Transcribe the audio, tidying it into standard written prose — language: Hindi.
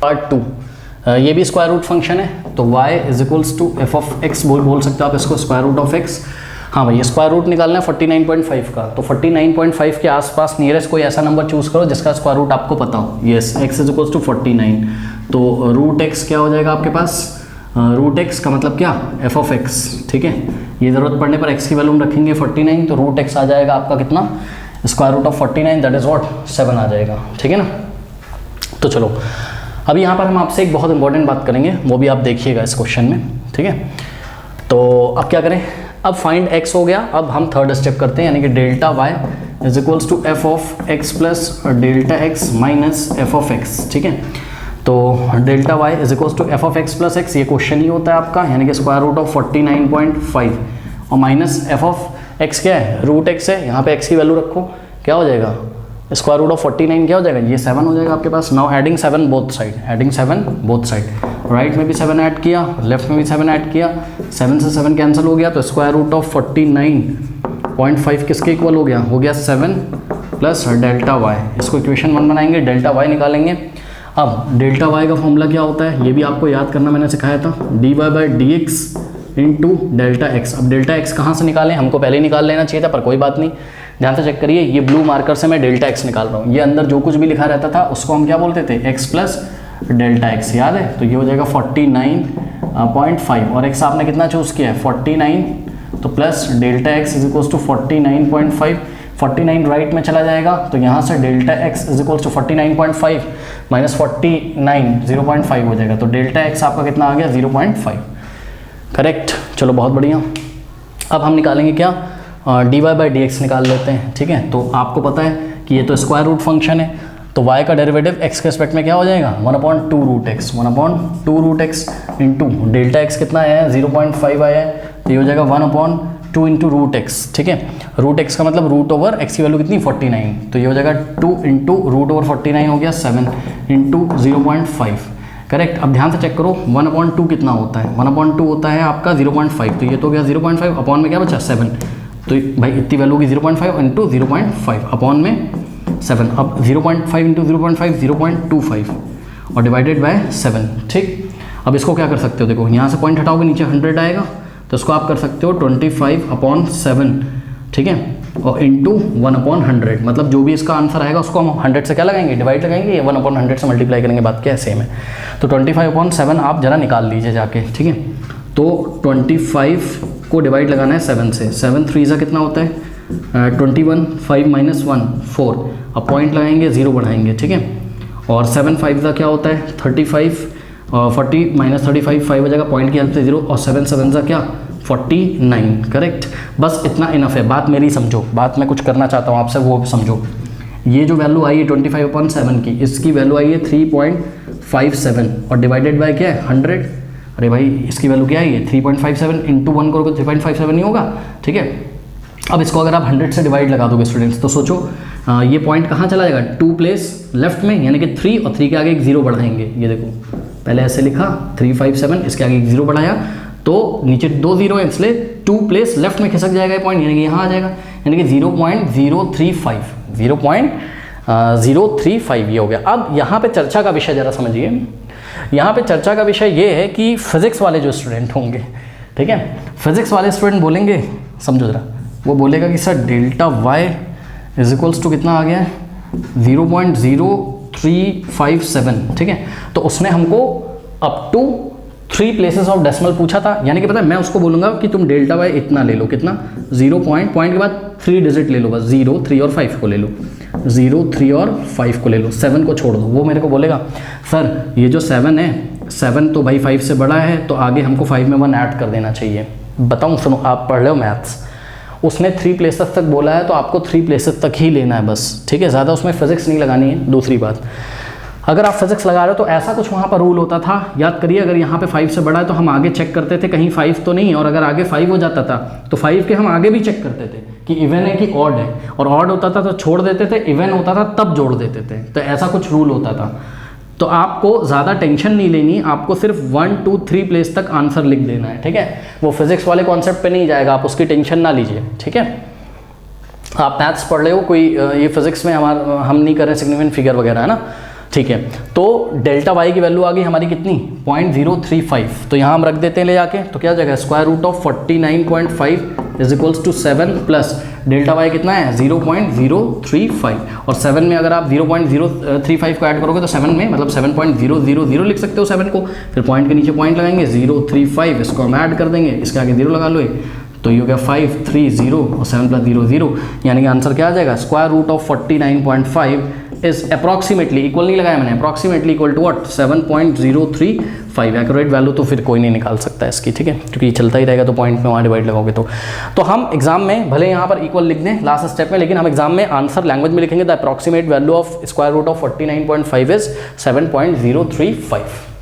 पार्ट 2, ये भी स्क्वायर रूट फंक्शन है, तो y is equals to f of x बोल सकते हो आप इसको, स्क्वायर रूट ऑफ x। हाँ भाई, स्क्वायर रूट निकालना है 49.5 का, तो 49.5 के आसपास नियरेस्ट कोई ऐसा नंबर चूज करो जिसका स्क्वायर रूट आपको पता हो। Yes, x is equals to 49, तो रूट x क्या हो जाएगा आपके पास, रूट x का मतलब क्या, f ऑफ x। ठीक है, ये ज़रूरत पड़ने पर x की वैल्यू रखेंगे 49, तो रूट x आ जाएगा आपका कितना, square root of 49, that is what 7 आ जाएगा। ठीक है ना। तो चलो अभी यहाँ पर हम आपसे एक बहुत इंपॉर्टेंट बात करेंगे, वो भी आप देखिएगा इस क्वेश्चन में। ठीक है, तो अब क्या करें, अब फाइंड x हो गया, अब हम थर्ड स्टेप करते हैं, यानी कि delta y is equals to f of x plus delta x minus f of x। ठीक है, तो delta y is equals to f of x plus x, ये क्वेश्चन ही होता है आपका, यानी कि स्क्वायर रूट ऑफ 49.5 और माइनस एफ ऑफ x क्या है, रूट x है, यहाँ पे x की वैल्यू रखो, क्या हो जाएगा, स्क्वायर रूट ऑफ 49 क्या हो जाएगा, ये 7 हो जाएगा आपके पास। Now adding 7 both side, adding 7 both side, right में भी 7 ऐड किया, लेफ्ट में भी 7 ऐड किया, 7 से 7 कैंसिल हो गया, तो स्क्वायर रूट ऑफ 49.5 किसके इक्वल हो गया 7 प्लस डेल्टा y। इसको इक्वेशन 1 बनाएंगे, डेल्टा y निकालेंगे। अब डेल्टा y का फॉर्मूला क्या होता है, ये भी आपको याद करना मैंने सिखाया था, dy by d x into delta x. अब डेल्टा एक्स कहाँ से निकालें, हमको पहले ही निकाल लेना चाहिए था, पर कोई बात नहीं, ध्यान से चेक करिए, ये ब्लू मार्कर से मैं डेल्टा एक्स निकाल रहा हूँ, ये अंदर जो कुछ भी लिखा रहता था उसको हम क्या बोलते थे, एक्स प्लस डेल्टा एक्स, याद है, तो ये हो जाएगा 49.5 और एक्स आपने कितना चूज़ किया है 49, तो plus delta x is equals to 49.5, 49 right में चला जाएगा, तो यहाँ से delta x is equals to 49.5 minus 49 0.5 हो जाएगा, तो डेल्टा एक्स आपका कितना आ गया 0.5, करेक्ट। चलो बहुत बढ़िया, अब हम निकालेंगे क्या, d y by d x निकाल लेते हैं। ठीक है, तो आपको पता है कि ये तो स्क्वायर रूट फंक्शन है, तो y का डेरिवेटिव x के रिस्पेक्ट में क्या हो जाएगा 1/2 root x, 1/2 root x into delta x कितना आया है 0.5 आया है, तो ये हो जाएगा 1/2 इंटू रूट एक्स। ठीक है, रूट एक्स का मतलब रूट ओवर x की वैल्यू कितनी 49, तो ये हो जाएगा 2 इंटू रूट ओवर 49 हो गया 7 इंटू 0.5, करेक्ट। अब ध्यान से चेक करो 1/2 कितना होता है, 1/2 होता है आपका 0.5, तो ये तो गया 0.5, अपॉन में क्या बचा 7, तो भाई इतनी वैल्यू की 0.5 इंटू 0.5 अपॉन में 7, अब 0.5 इंटू 0.5 0.25 और डिवाइडेड बाय 7। ठीक, अब इसको क्या कर सकते हो, देखो यहाँ से पॉइंट हटाओगे नीचे 100 आएगा, तो इसको आप कर सकते हो 25/7। ठीक है, और इंटू 1/100, मतलब जो भी इसका आंसर आएगा उसको हम 100 से क्या लगाएंगे, डिवाइड लगाएंगे, 1/100 से मल्टीप्लाई करेंगे, बात क्या है सेम है। तो 25/7 आप जरा निकाल लीजिए जाके। ठीक है, तो 25 को डिवाइड लगाना है 7 से, 7 3 सा कितना होता है 21, 5 माइनस 1 4, अब पॉइंट लगाएंगे 0 बढ़ाएंगे। ठीक है, और 7 5 का क्या होता है 35, 40 माइनस 35 5 हो जाएगा, पॉइंट की हेल्प से 0, और 7 7 का क्या 49, करेक्ट। बस इतना इनफ है, बात मेरी समझो, बात मैं कुछ करना चाहता हूँ आपसे वो समझो। ये जो वैल्यू आई है 25/7 की, इसकी वैल्यू आई है 3.57 और डिवाइडेड बाय क्या है 100। अरे भाई इसकी वैल्यू क्या है ये 3.57 इंटू 1 करोगे 3.57 नहीं होगा। ठीक है, अब इसको अगर आप 100 से डिवाइड लगा दोगे स्टूडेंट्स, तो सोचो ये पॉइंट कहाँ चला जाएगा 2 प्लेस लेफ्ट में, यानी कि 3, और 3 के आगे एक 0 बढ़ाएंगे। ये देखो पहले ऐसे लिखा 357, इसके आगे एक 0 बढ़ाया, तो नीचे 2 0 है, इसलिए 2 प्लेस लेफ्ट में खिसक जाएगा ये पॉइंट, यानी कि यहाँ आ जाएगा, यानी कि 0.035 0.035 ये हो गया। अब यहाँ पे चर्चा का विषय जरा समझिए, यहाँ पे चर्चा का विषय ये है कि फिजिक्स वाले जो स्टूडेंट होंगे, ठीक है, फिजिक्स वाले स्टूडेंट बोलेंगे, समझो जरा, वो बोलेगा कि sir delta y is equals to कितना आ गया है 0.0357। ठीक है, तो उसने हमको up to 3 places of decimal पूछा था, यानी कि पता है मैं उसको बोलूँगा कि तुम डेल्टा y इतना ले लो, कितना 0 पॉइंट के बाद 3 डिजिट ले लो, बस 0 3 और 5 को ले लो, 0 3 और 5 को ले लो, 7 को छोड़ दो। वो मेरे को बोलेगा सर ये जो 7 है, 7 तो भाई 5 से बड़ा है, तो आगे हमको 5 में 1 ऐड कर देना चाहिए। बताऊँ सुनो, आप पढ़ लो मैथ्स, उसने 3 प्लेसेस तक बोला है, तो आपको 3 प्लेसेस तक ही लेना है बस। ठीक है, ज़्यादा उसमें फिजिक्स नहीं लगानी है। दूसरी बात, अगर आप फिजिक्स लगा रहे हो तो ऐसा कुछ वहाँ पर रूल होता था, याद करिए, अगर यहाँ पे 5 से बड़ा है तो हम आगे चेक करते थे कहीं 5 तो नहीं, और अगर आगे 5 हो जाता था तो 5 के हम आगे भी चेक करते थे कि इवन है कि ऑड है, और ऑड होता था तो छोड़ देते थे, इवन होता था तब जोड़ देते थे, तो ऐसा कुछ रूल होता था। तो आपको ज़्यादा टेंशन नहीं लेनी, आपको सिर्फ 1 2 3 प्लेस तक आंसर लिख देना है। ठीक है, वो फिजिक्स वाले कॉन्सेप्ट पे नहीं जाएगा, आप उसकी टेंशन ना लीजिए। ठीक है, आप मैथ्स पढ़ रहे हो, कोई ये फिजिक्स में हम नहीं कर रहे सिग्निफिकेंट फिगर वगैरह, है ना, ठीक है, तो डेल्टा वाई की वैल्यू आ गई हमारी कितनी 0.035, तो यहाँ हम रख देते हैं ले जाके, तो क्या जाएगा square root of 49.5 is equals to 7 plus delta y कितना है 0.035, और 7 में अगर आप 0.035 को ऐड करोगे तो 7 में मतलब 7.000 लिख सकते हो 7 को, फिर पॉइंट के नीचे पॉइंट लगाएंगे 035, इसको हम ऐड कर देंगे, इसके आगे 0 लगा लो, तो ये हो गया 530 और 7 + 0 0, यानी कि आंसर क्या आ जाएगा square root of 49.5 is approximately, equal नहीं लगाया मैंने, approximately equal to what 7.035। Accurate value तो फिर कोई नहीं निकाल सकता इसकी, ठीक है, क्योंकि चलता ही रहेगा तो पॉइंट में वहाँ डिवाइड लगाओगे तो हम एग्जाम में भले यहाँ पर इक्वल लिख दें लास्ट स्टेप में, लेकिन हम एग्जाम में आंसर लैंग्वेज में लिखेंगे the approximate value of square root of 49.5 is 7.035।